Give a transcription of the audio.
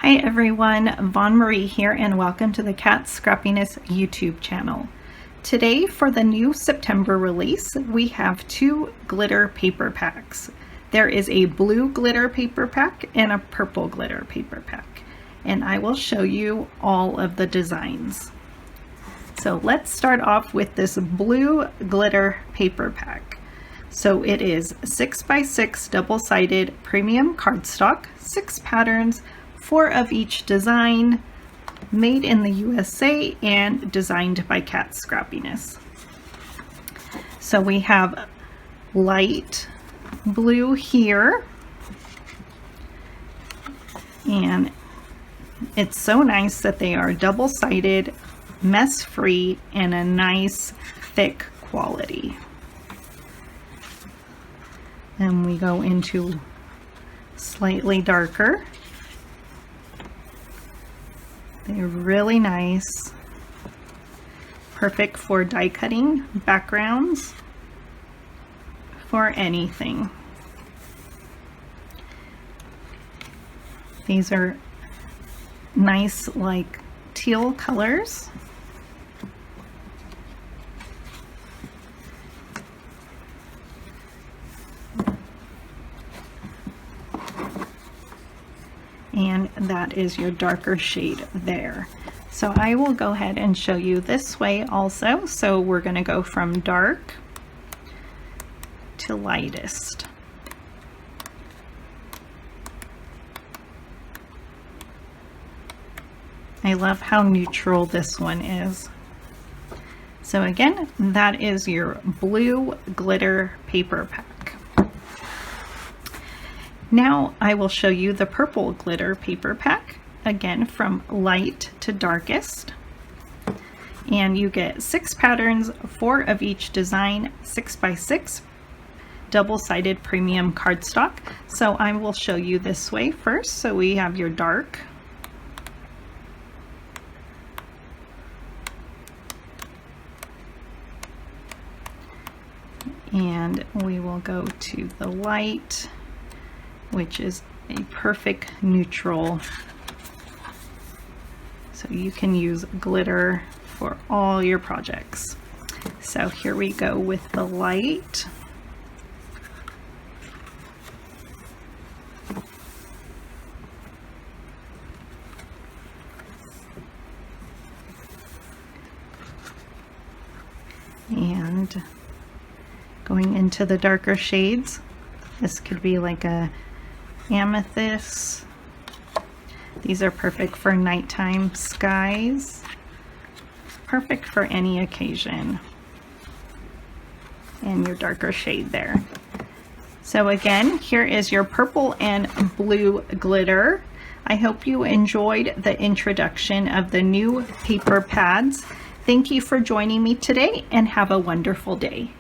Hi everyone, Vaughn Marie here and welcome to the Kat Scrappiness YouTube channel. Today for the new September release, we have two glitter paper packs. There is a blue glitter paper pack and a purple glitter paper pack. And I will show you all of the designs. So let's start off with this blue glitter paper pack. So it is 6x6 double-sided premium cardstock, 6 patterns, 4 of each design, made in the USA and designed by Kat Scrappiness. So we have light blue here, and it's so nice that they are double-sided, mess-free, and a nice thick quality. And we go into slightly darker. They're really nice, perfect for die cutting backgrounds, for anything. These are nice like teal colors. And that is your darker shade there. So I will go ahead and show you this way also. So we're going to go from dark to lightest. I love how neutral this one is. So again, that is your blue glitter paper pack. Now I will show you the purple glitter paper pack, again from light to darkest. And you get 6 patterns, 4 of each design, 6x6 double-sided premium cardstock. So I will show you this way first. So we have your dark, and we will go to the light, which is a perfect neutral. So you can use glitter for all your projects. So here we go with the light. And going into the darker shades, this could be like a amethyst. These are perfect for nighttime skies, perfect for any occasion, and your darker shade there. So again, here is your purple and blue glitter. I hope you enjoyed the introduction of the new paper pads. Thank you for joining me today and have a wonderful day.